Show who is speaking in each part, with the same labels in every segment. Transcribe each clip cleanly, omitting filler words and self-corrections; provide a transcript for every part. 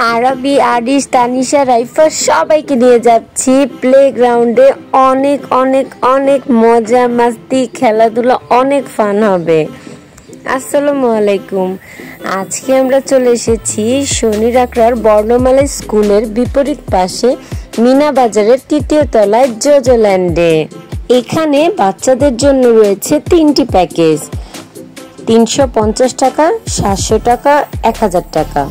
Speaker 1: আরবি, আরিশ, তানিশা, রাইফা সবাইকে নিয়ে যাচ্ছি প্লেগ্রাউন্ডে। অনেক অনেক অনেক মজা মাস্তি খেলাধুলা, অনেক ফান হবে। আসসালামু আলাইকুম। আজকে আমরা চলে এসেছি শনির আখড়ার বর্ণমালা স্কুলের বিপরীত পাশে মিনা বাজারের ৩য় তলায় জোজোল্যান্ডে। এখানে বাচ্চাদের জন্য রয়েছে 3টি প্যাকেজ, 350 টাকা, 700 টাকা, 1000 টাকা।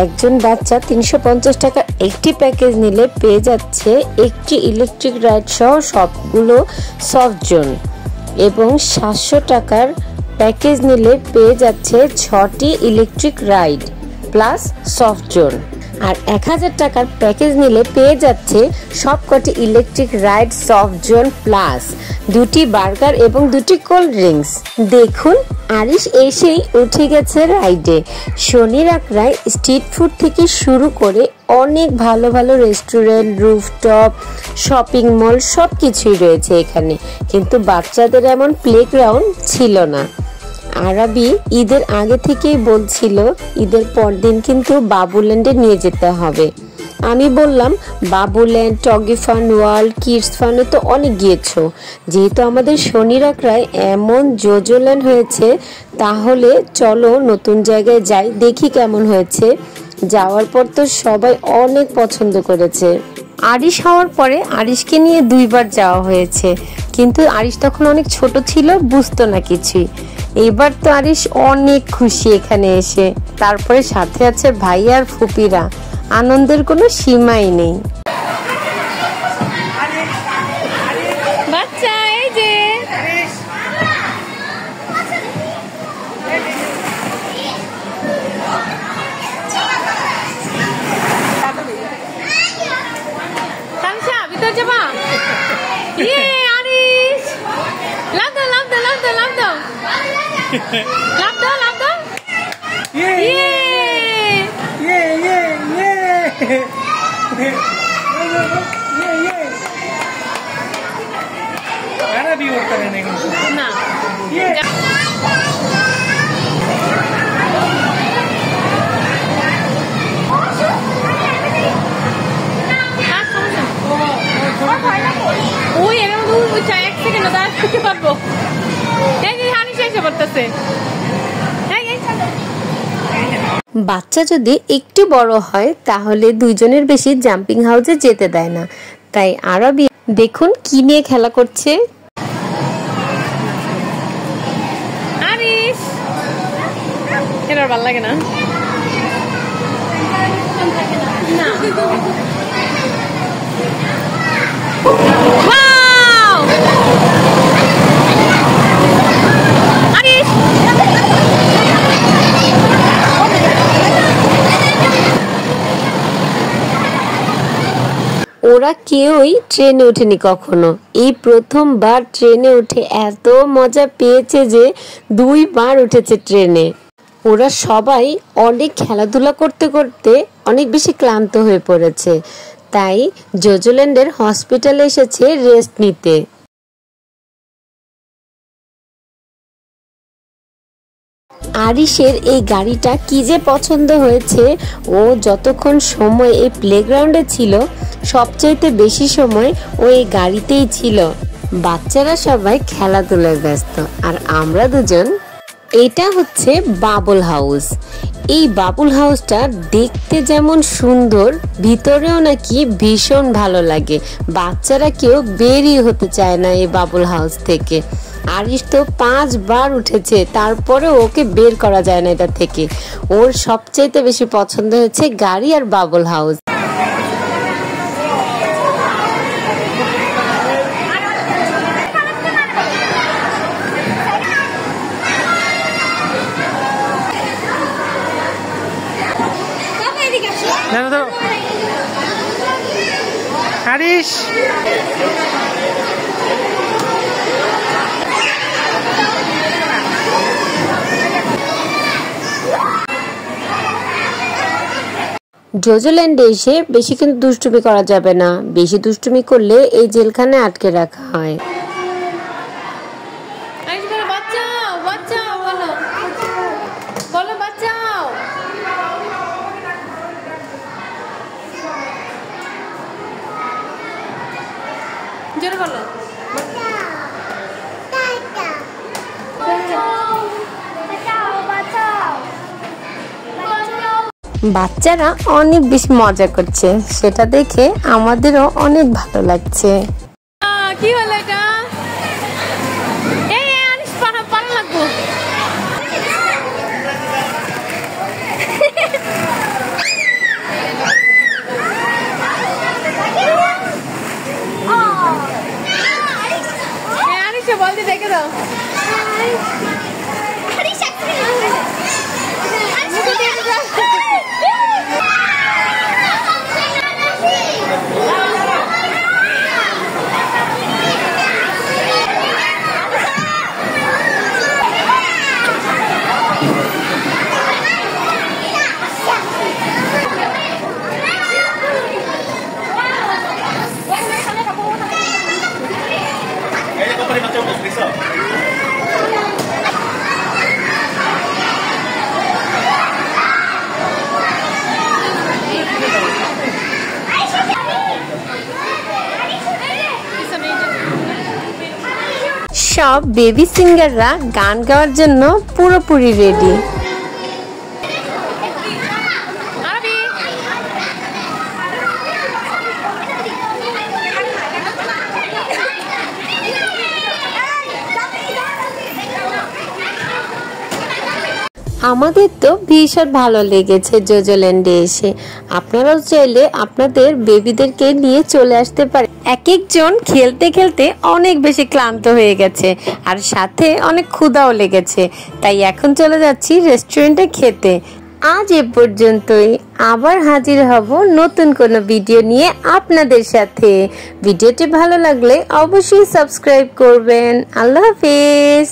Speaker 1: একজন বাচ্চা 350 টাকা একটি প্যাকেজ নিলে পেয়ে যাচ্ছে একটি ইলেকট্রিক রাইড সহ সবগুলো সফট জোন, এবং 700 টাকার প্যাকেজ নিলে পেয়ে যাচ্ছে 6টি electric ride plus soft zone. আর 1000 টাকার প্যাকেজ নিলে পেয়ে যাচ্ছে সবকটি electric ride, soft zone plus 2টি বার্গার এবং 2টি কোল্ড ড্রিঙ্কস। দেখুন, আরিশ এসেই উঠে গেছে রাইডে। শনির আখড়ায় স্ট্রিট ফুড থেকে শুরু করে অনেক ভালো ভালো রেস্টুরেন্ট, রুফটপ, শপিং মল সব কিছুই রয়েছে এখানে, কিন্তু বাচ্চাদের এমন প্লেগ্রাউন্ড ছিল না। আরবি ঈদের আগে থেকেই বলছিল ঈদের পরদিন কিন্তু বাবুল্যান্ডে নিয়ে যেতে হবে। আমি বললাম Babuland, Toggi fun world, kids ফানে তো অনেক গিয়েছো, যেহেতু আমাদের শনির আখড়ায় এমন জোজোল্যান্ড হয়েছে তাহলে চলো নতুন জায়গায় যাই, দেখি কেমন হয়েছে। যাওয়ার পর তো সবাই অনেক পছন্দ করেছে। আরিশ হওয়ার পরে আরিশকে নিয়ে 2বার যাওয়া হয়েছে, কিন্তু আরিশ তখন অনেক ছোট ছিল, বুঝতো না কিছুই। এবার তো আরিশ অনেক খুশি এখানে এসে। তারপরে সাথে আছে ভাই আর ফুপিরা, আনন্দের কোনো সীমাই নেই। বাচ্চা এই যে তামসা ভিতর যাবা। ইয়ে আরিশ, লাভ দাও লাভ দাও লাভ দাও লাভ দাও লাভ দাও লাভ দাও। ইয়ে ইয়ে ইয়ে ইয়ে
Speaker 2: भी वोट करने
Speaker 1: ना ওই এর মধ্যে ওই 1 সেকেন্ড দাঁড় করতে পারবো। এই যে হানি শেষ করতেছে। বাচ্চা যদি একটু বড় হয় তাহলে 2 জনের বেশি জাম্পিং হাউসে যেতে দেয় না, তাই আরবি দেখুন কি নিয়ে খেলা করছে। আরিশ এর ভালো লাগে না। ওরা কেউই ট্রেনে ওঠেনি কখনো, এই প্রথমবার ট্রেনে উঠে এত মজা পেয়েছে যে 2বার উঠেছে ট্রেনে। ওরা সবাই অনেক খেলাধুলা করতে করতে অনেক বেশি ক্লান্ত হয়ে পড়েছে, তাই জোজোল্যান্ডের হসপিটালে এসেছে রেস্ট নিতে। আরিশের এই গাড়িটা কি যে পছন্দ হয়েছে। ও যতক্ষণ সময় এই প্লেগ্রাউন্ডে ছিল সবচাইতে বেশি সময় ও এই গাড়িতেই ছিল। বাচ্চারা সবাই খেলাধুলায় ব্যস্ত আর আমরা দুজন। এটা হচ্ছে বাবল হাউস। এই বাবল হাউসটা দেখতে যেমন সুন্দর, ভিতরেও নাকি ভীষণ ভালো লাগে। বাচ্চারা কেউ বেরিয়ে হতে চায় না এই বাবল হাউস থেকে। আরিশ তো 5বার উঠেছে, তারপরে ওকে বের করা যায় না এটা থেকে। ওর সবচাইতে বেশি পছন্দ হয়েছে গাড়ি আর বাবল হাউস।
Speaker 2: আরিশ
Speaker 1: জোজোল্যান্ডে এসে বেশি কিন্তু দুষ্টুমি করা যাবে না, বেশি দুষ্টুমি করলে এই জেলখানায় আটকে রাখা হয়।
Speaker 3: জোরে বলো
Speaker 1: বাচ্চারা অনেক বেশি মজা করছে, সেটা দেখে আমাদেরও অনেক ভালো লাগছে।
Speaker 3: কি হলো এটা? এই আনিস পারা লাগবো। আনিস বলতে দেখে দাও।
Speaker 1: সব বেবি সিঙ্গাররা গান গাওয়ার জন্য পুরোপুরি রেডি। আমাদের তো ভীষণ ভালো লেগেছে জোজোল্যান্ডে এসে। আপনারাও চাইলে আপনাদের বেবিদেরকে নিয়ে চলে আসতে পারেন। এক একজন খেলতে খেলতে অনেক বেশি ক্লান্ত হয়ে গেছে আর সাথে অনেক ক্ষুধাও লেগেছে, তাই এখন চলে যাচ্ছি রেস্টুরেন্টে খেতে। আজ এ পর্যন্তই, আবার হাজির হব নতুন কোনো ভিডিও নিয়ে আপনাদের সাথে। ভিডিওটি ভালো লাগলে অবশ্যই সাবস্ক্রাইব করবেন। আল্লাহ হাফেজ।